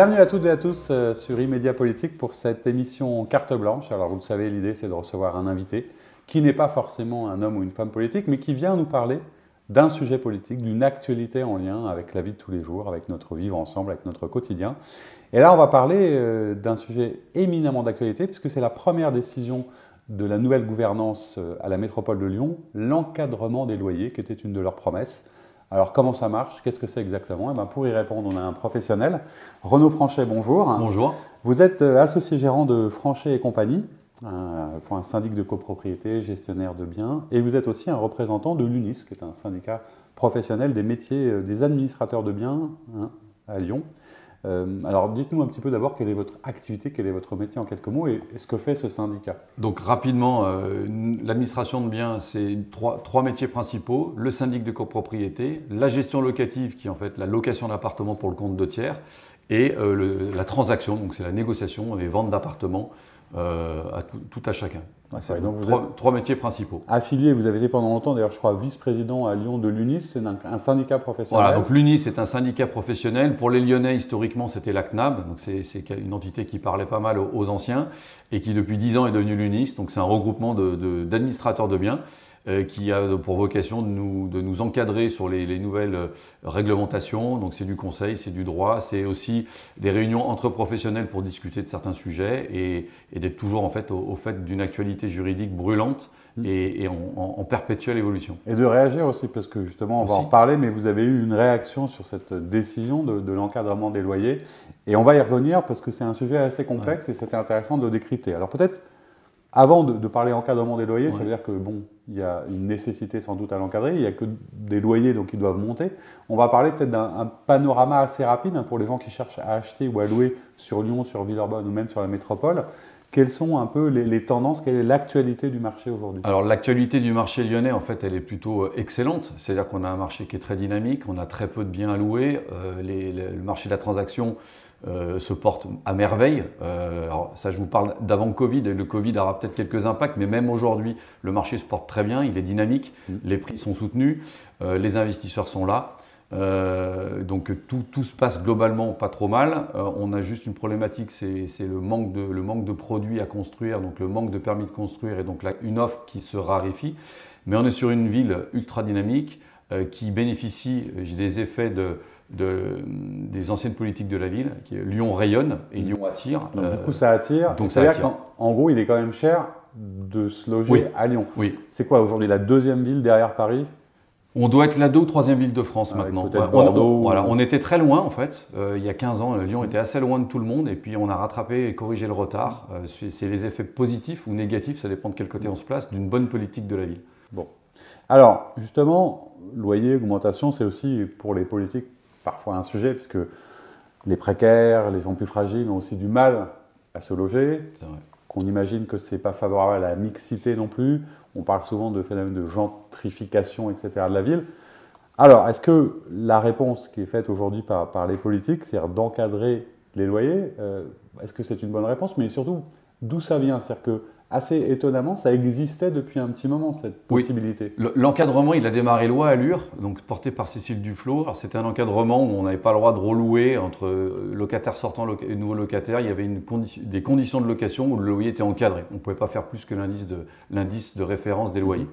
Bienvenue à toutes et à tous sur Immédia Politique pour cette émission carte blanche. Alors vous le savez, l'idée c'est de recevoir un invité qui n'est pas forcément un homme ou une femme politique, mais qui vient nous parler d'un sujet politique, d'une actualité en lien avec la vie de tous les jours, avec notre vivre ensemble, avec notre quotidien. Et là on va parler d'un sujet éminemment d'actualité puisque c'est la première décision de la nouvelle gouvernance à la métropole de Lyon, l'encadrement des loyers qui était une de leurs promesses. Alors, comment ça marche? Qu'est-ce que c'est exactement? Eh bien, pour y répondre, on a un professionnel. Renaud Franchet, bonjour. Bonjour. Vous êtes associé gérant de Franchet et compagnie, un syndic de copropriété, gestionnaire de biens, et vous êtes aussi un représentant de l'UNIS, qui est un syndicat professionnel des métiers des administrateurs de biens à Lyon. Alors, dites-nous un petit peu d'abord quelle est votre activité, quel est votre métier en quelques mots et ce que fait ce syndicat. Donc rapidement, l'administration de biens, c'est trois métiers principaux. Le syndic de copropriété, la gestion locative qui est en fait la location d'appartements pour le compte de tiers et la transaction, donc c'est la négociation et vente d'appartements tout à chacun. C'est trois métiers principaux. Affilié, vous avez été pendant longtemps, d'ailleurs je crois vice-président à Lyon de l'UNIS, c'est un syndicat professionnel. Voilà, donc l'UNIS c'est un syndicat professionnel. Pour les Lyonnais, historiquement, c'était la CNAB, donc c'est une entité qui parlait pas mal aux anciens et qui depuis 10 ans est devenue l'UNIS. Donc c'est un regroupement d'administrateurs de biens qui a pour vocation de nous encadrer sur les nouvelles réglementations. Donc c'est du conseil, c'est du droit, c'est aussi des réunions entre professionnels pour discuter de certains sujets et d'être toujours en fait au fait d'une actualité juridique brûlante et en perpétuelle évolution. Et de réagir aussi, parce que justement on va en reparler, mais vous avez eu une réaction sur cette décision de l'encadrement des loyers et on va y revenir parce que c'est un sujet assez complexe et c'était intéressant de le décrypter. Alors peut-être avant de parler encadrement des loyers, ça veut dire que bon, il y a une nécessité sans doute à l'encadrer, il n'y a que des loyers donc ils doivent monter. On va parler peut-être d'un panorama assez rapide pour les gens qui cherchent à acheter ou à louer sur Lyon, sur Villeurbanne ou même sur la métropole. Quelles sont un peu les tendances, quelle est l'actualité du marché aujourd'hui? Alors l'actualité du marché lyonnais en fait elle est plutôt excellente, c'est-à-dire qu'on a un marché qui est très dynamique, on a très peu de biens à louer, le marché de la transaction se porte à merveille. Alors ça, je vous parle d'avant Covid, et le Covid aura peut-être quelques impacts, mais même aujourd'hui, le marché se porte très bien, il est dynamique, les prix sont soutenus, les investisseurs sont là. Donc tout se passe globalement pas trop mal. On a juste une problématique, c'est le manque de produits à construire, donc le manque de permis de construire et donc une offre qui se raréfie. Mais on est sur une ville ultra dynamique qui bénéficie des effets des anciennes politiques de la ville. Lyon rayonne et Lyon attire. Donc, du coup, ça attire. Donc, c'est-à-dire qu'en gros, il est quand même cher de se loger à Lyon. Oui. C'est quoi aujourd'hui la deuxième ville derrière Paris? On doit être la 2e ou 3e ville de France maintenant. Bordeaux. On était très loin en fait. Il y a 15 ans, Lyon était assez loin de tout le monde et puis on a rattrapé et corrigé le retard. C'est les effets positifs ou négatifs, ça dépend de quel côté on se place, d'une bonne politique de la ville. Bon. Alors, justement, loyer, augmentation, c'est aussi pour les politiques parfois un sujet, puisque les précaires, les gens plus fragiles ont aussi du mal à se loger. C'est vrai. Qu'on imagine que ce n'est pas favorable à la mixité non plus. On parle souvent de phénomène de gentrification, etc. de la ville. Alors, est-ce que la réponse qui est faite aujourd'hui par les politiques, c'est-à-dire d'encadrer les loyers, est-ce que c'est une bonne réponse? Mais surtout, d'où ça vient? C'est-à-dire que, assez étonnamment, ça existait depuis un petit moment, cette possibilité. Oui. L'encadrement, il a démarré loi Allure, donc porté par Cécile Duflot. Alors, c'était un encadrement où on n'avait pas le droit de relouer entre locataires sortants et nouveaux locataires. Il y avait des conditions de location où le loyer était encadré. On ne pouvait pas faire plus que l'indice de référence des loyers.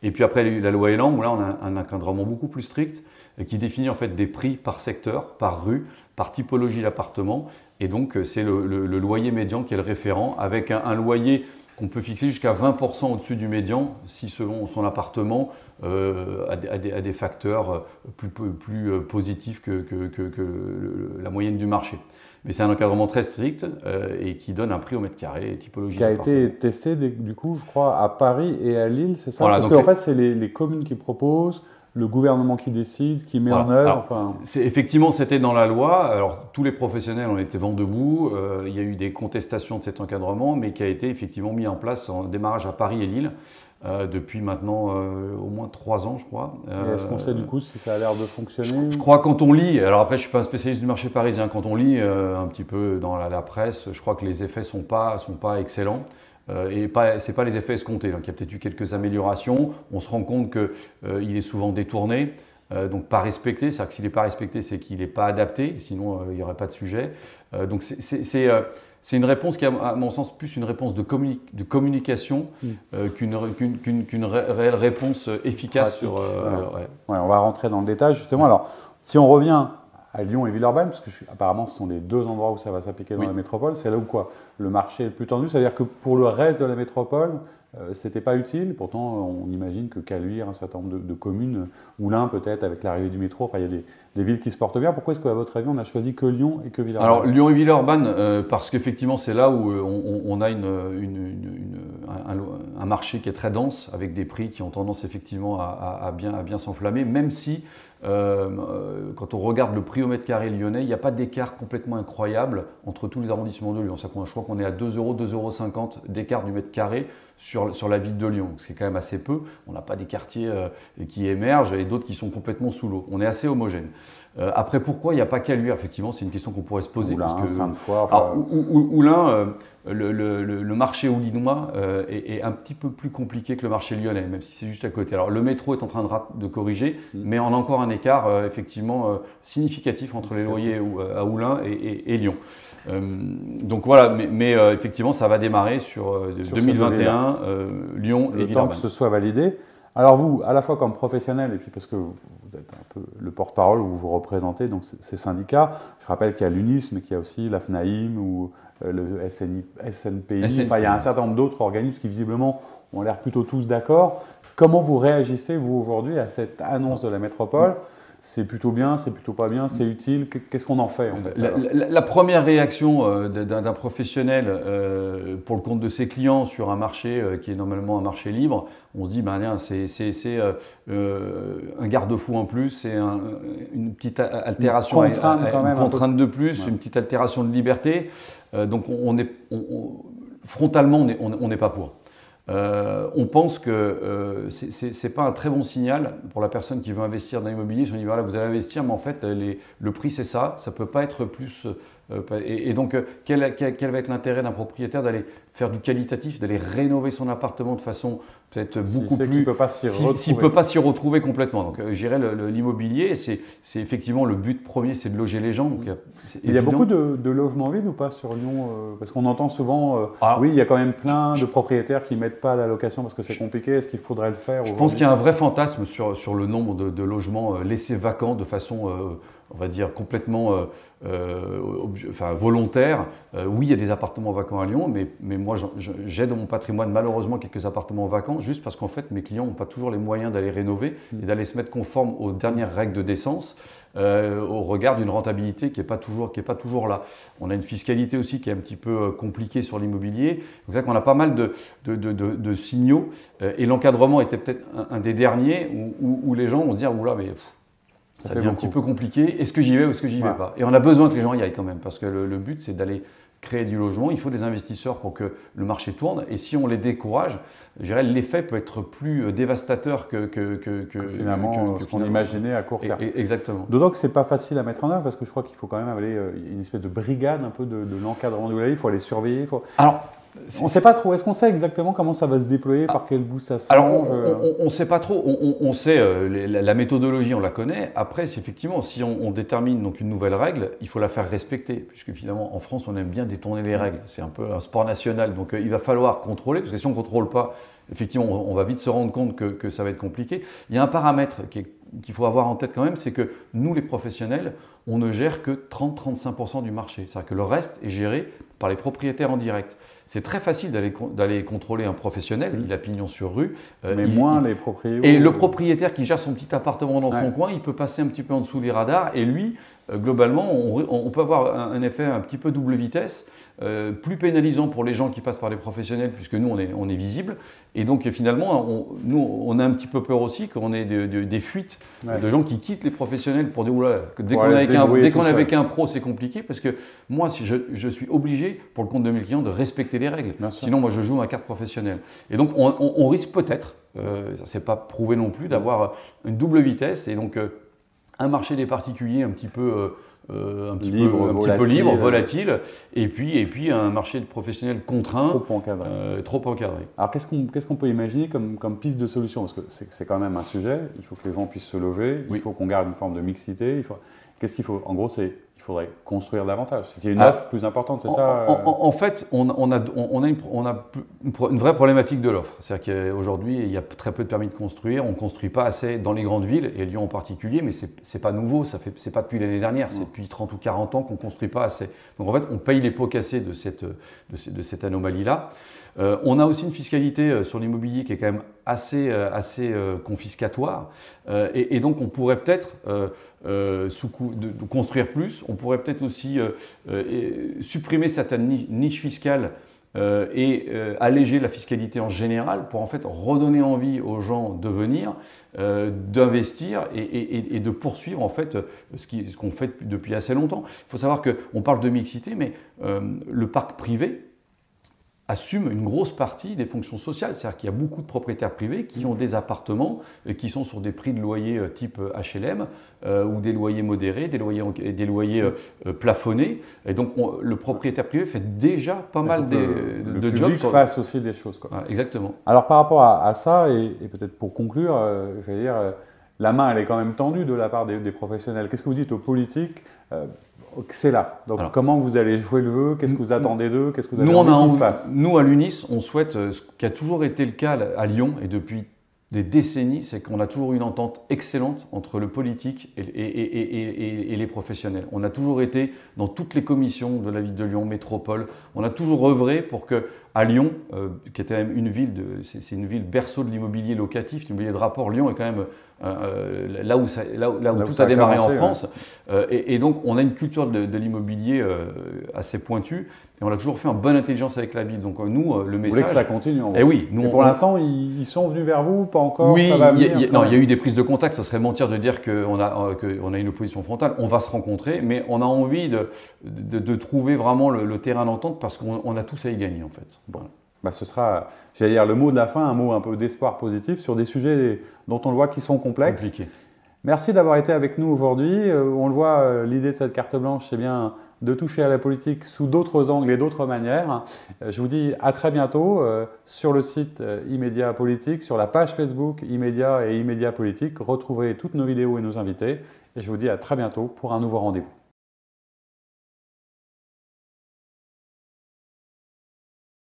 Et puis après, il y a eu la loi Elan, où là, on a un encadrement beaucoup plus strict qui définit en fait des prix par secteur, par rue, par typologie d'appartement. Et donc, c'est le loyer médian qui est le référent, avec un loyer qu'on peut fixer jusqu'à 20% au-dessus du médian, si selon son appartement a des facteurs plus positifs que la moyenne du marché. Mais c'est un encadrement très strict et qui donne un prix au mètre carré, typologie d'appartement. Qui a été testé, du coup, je crois, à Paris et à Lille, c'est ça? Voilà, parce qu'en fait, c'est les communes qui proposent, le gouvernement qui décide, qui met en œuvre. Effectivement, c'était dans la loi. Alors, tous les professionnels en étaient vent debout. Il y a eu des contestations de cet encadrement, mais qui a été effectivement mis en place en démarrage à Paris et Lille depuis maintenant au moins 3 ans, je crois. Est-ce qu'on sait du coup si ça a l'air de fonctionner? Je crois quand on lit, alors après je ne suis pas un spécialiste du marché parisien, quand on lit un petit peu dans la presse, je crois que les effets ne sont pas excellents. Et ce n'est pas les effets escomptés. Donc, il y a peut-être eu quelques améliorations. On se rend compte qu'il est souvent détourné. donc pas respecté. C'est-à-dire que s'il n'est pas respecté, c'est qu'il n'est pas adapté, sinon il n'y aurait pas de sujet. Donc c'est une réponse qui est, à mon sens, plus une réponse de communication qu'une réelle réponse efficace sur. On va rentrer dans le détail justement. Alors, si on revient à Lyon et Villeurbanne, parce que apparemment ce sont les deux endroits où ça va s'appliquer dans la métropole, c'est là où quoi le marché est le plus tendu. C'est-à-dire que pour le reste de la métropole, c'était pas utile. Pourtant, on imagine que Caluire, un certain nombre de communes, Oulin peut-être avec l'arrivée du métro, enfin il y a des villes qui se portent bien. Pourquoi est-ce qu'à votre avis on a choisi que Lyon et que Villeurbanne? Alors Lyon et Villeurbanne, parce qu'effectivement c'est là où on a un marché qui est très dense, avec des prix qui ont tendance effectivement à bien s'enflammer, même si quand on regarde le prix au mètre carré lyonnais, il n'y a pas d'écart complètement incroyable entre tous les arrondissements de Lyon. Je crois qu'on est à 2 euros, 2,50 € d'écart du mètre carré sur la ville de Lyon, ce qui est quand même assez peu. On n'a pas des quartiers qui émergent et d'autres qui sont complètement sous l'eau. On est assez homogène. Après, pourquoi il n'y a pas Caluire? Effectivement, c'est une question qu'on pourrait se poser. Oulin, Sainte-Foy. Oulin, le marché oulinois est un petit peu plus compliqué que le marché lyonnais, même si c'est juste à côté. Alors, le métro est en train de corriger, mais on a encore un écart effectivement significatif entre les loyers à Oulin et Lyon. Donc voilà, mais effectivement, ça va démarrer sur 2021, Lyon et Villeurbanne. Le temps que ce soit validé. Alors vous, à la fois comme professionnel, et puis parce que vous êtes un peu le porte-parole où vous représentez donc ces syndicats, je rappelle qu'il y a l'UNIS, mais qu'il y a aussi la FNAIM ou le SNPI, enfin il y a un certain nombre d'autres organismes qui visiblement ont l'air plutôt tous d'accord. Comment vous réagissez, vous, aujourd'hui, à cette annonce de la métropole? C'est plutôt bien, c'est plutôt pas bien, c'est utile. Qu'est-ce qu'on en fait, en fait la première réaction d'un professionnel pour le compte de ses clients sur un marché qui est normalement un marché libre, on se dit c'est un garde-fou en plus, c'est une petite altération, une contrainte de plus, une petite altération de liberté. Donc frontalement, on n'est pas pour. On pense que ce n'est pas un très bon signal pour la personne qui veut investir dans l'immobilier. Si on dit voilà, vous allez investir, mais en fait le prix c'est ça ne peut pas être plus. Et donc quel va être l'intérêt d'un propriétaire d'aller faire du qualitatif, d'aller rénover son appartement de façon peut-être beaucoup plus. S'il ne peut pas s'y retrouver complètement. Donc je dirais l'immobilier, c'est effectivement le but premier, c'est de loger les gens. Donc, il y a beaucoup de logements vides ou pas sur Lyon? Parce qu'on entend souvent, oui, il y a quand même plein de propriétaires qui ne mettent pas à la location parce que c'est compliqué. Est-ce qu'il faudrait le faire? Je pense qu'il y a un vrai fantasme sur le nombre de logements laissés vacants de façon, on va dire, complètement volontaire. Oui, il y a des appartements vacants à Lyon, mais moi, j'ai dans mon patrimoine malheureusement quelques appartements vacants, juste parce qu'en fait, mes clients n'ont pas toujours les moyens d'aller rénover et d'aller se mettre conforme aux dernières règles de décence. Au regard d'une rentabilité qui n'est pas toujours là. On a une fiscalité aussi qui est un petit peu compliquée sur l'immobilier. C'est vrai qu'on a pas mal de signaux et l'encadrement était peut-être un des derniers où les gens vont se dire oula, mais ça devient un petit peu compliqué. Est-ce que j'y vais ou est-ce que j'y vais pas? Et on a besoin que les gens y aillent quand même, parce que le but c'est d'aller créer du logement. Il faut des investisseurs pour que le marché tourne. Et si on les décourage, je dirais l'effet peut être plus dévastateur que finalement ce qu'on imaginait à court terme. Exactement. D'autant que c'est pas facile à mettre en œuvre, parce que je crois qu'il faut quand même aller une espèce de brigade un peu de l'encadrement du loyer. Il faut aller surveiller. Alors, on ne sait pas trop. Est-ce qu'on sait exactement comment ça va se déployer, par quel bout ça se Alors, on ne sait pas trop. On sait la méthodologie, on la connaît. Après, effectivement, si on détermine donc une nouvelle règle, il faut la faire respecter, puisque finalement, en France, on aime bien détourner les règles. C'est un peu un sport national. Donc, il va falloir contrôler, parce que si on ne contrôle pas, effectivement, on va vite se rendre compte que ça va être compliqué. Il y a un paramètre qu'il faut avoir en tête quand même, c'est que nous, les professionnels, on ne gère que 30-35% du marché. C'est-à-dire que le reste est géré par les propriétaires en direct. C'est très facile d'aller contrôler un professionnel, il a pignon sur rue. Mais moins les propriétaires. Et le propriétaire qui gère son petit appartement dans son coin, il peut passer un petit peu en dessous des radars. Et lui, globalement, on peut avoir un effet un petit peu double vitesse. Plus pénalisant pour les gens qui passent par les professionnels, puisque nous, on est visible. Et donc, finalement, nous, on a un petit peu peur aussi qu'on ait des fuites de gens qui quittent les professionnels pour dire oula, dès qu'on est avec un pro, c'est compliqué, parce que moi, si je suis obligé, pour le compte de mes clients, de respecter les règles. Sinon, moi, je joue ma carte professionnelle. Et donc, on risque peut-être, c'est pas prouvé non plus, d'avoir une double vitesse. Et donc, un marché des particuliers un petit peu un petit libre, peu libre, volatile. volatile, et puis un marché de professionnels contraint, Trop encadré. trop encadré. Alors qu'est-ce qu'on peut imaginer comme piste de solution? Parce que c'est quand même un sujet, il faut que les gens puissent se loger, il faut qu'on garde une forme de mixité. Qu'est-ce qu'il faut? En gros, il faudrait construire davantage, c'est qu'il y ait une offre plus importante, c'est ça? En fait, on a une vraie problématique de l'offre. C'est-à-dire qu'aujourd'hui, il y a très peu de permis de construire, on ne construit pas assez dans les grandes villes, et Lyon en particulier, mais ce n'est pas nouveau, c'est pas depuis l'année dernière, c'est depuis 30 ou 40 ans qu'on ne construit pas assez. Donc en fait, on paye les pots cassés de cette anomalie-là. On a aussi une fiscalité sur l'immobilier qui est quand même assez confiscatoire, et donc on pourrait peut-être, sous coup de construire plus, on pourrait peut-être aussi supprimer certaines niches fiscales et alléger la fiscalité en général pour en fait redonner envie aux gens de venir, d'investir et de poursuivre en fait ce qu'on fait depuis assez longtemps. Il faut savoir qu'on parle de mixité, mais le parc privé assume une grosse partie des fonctions sociales. C'est-à-dire qu'il y a beaucoup de propriétaires privés qui ont des appartements qui sont sur des prix de loyer type HLM ou des loyers modérés, des loyers plafonnés. Et donc le propriétaire privé fait déjà pas mal de jobs. Le public fasse aussi des choses, quoi. Ah, exactement. Alors par rapport à ça, et peut-être pour conclure, je vais dire, la main elle est quand même tendue de la part des professionnels. Qu'est-ce que vous dites aux politiques? C'est là. Donc, alors, comment vous allez jouer le jeu? Qu'est-ce que vous attendez d'eux? Qu'est-ce que vous avez envie qu'il se passe? Nous, à l'UNIS, on souhaite ce qui a toujours été le cas à Lyon et depuis des décennies, c'est qu'on a toujours eu une entente excellente entre le politique et les professionnels. On a toujours été dans toutes les commissions de la ville de Lyon, métropole, on a toujours œuvré pour que à Lyon, qui était même une ville, c'est une ville berceau de l'immobilier locatif, l'immobilier de rapport, Lyon est quand même là où tout a démarré en France. Ouais. Et donc, on a une culture de l'immobilier assez pointue. Et on a toujours fait en bonne intelligence avec la ville. Donc nous, le message… Vous voulez que ça continue en gros. Oui. Nous, pour l'instant, ils sont venus vers vous, pas encore? Oui, ça va venir, il y a eu des prises de contact. Ça serait mentir de dire qu'on a une opposition frontale. On va se rencontrer, mais on a envie de trouver vraiment le terrain d'entente parce qu'on a tous à y gagner en fait. Bon. Bah, ce sera, j'allais dire, le mot de la fin, un mot un peu d'espoir positif sur des sujets dont on le voit qui sont complexes. Compliqué. Merci d'avoir été avec nous aujourd'hui. On le voit, l'idée de cette carte blanche, c'est bien de toucher à la politique sous d'autres angles et d'autres manières. Je vous dis à très bientôt sur le site Immédiat Politique, sur la page Facebook Immédiat et Immédiat Politique. Retrouvez toutes nos vidéos et nos invités. Et je vous dis à très bientôt pour un nouveau rendez-vous.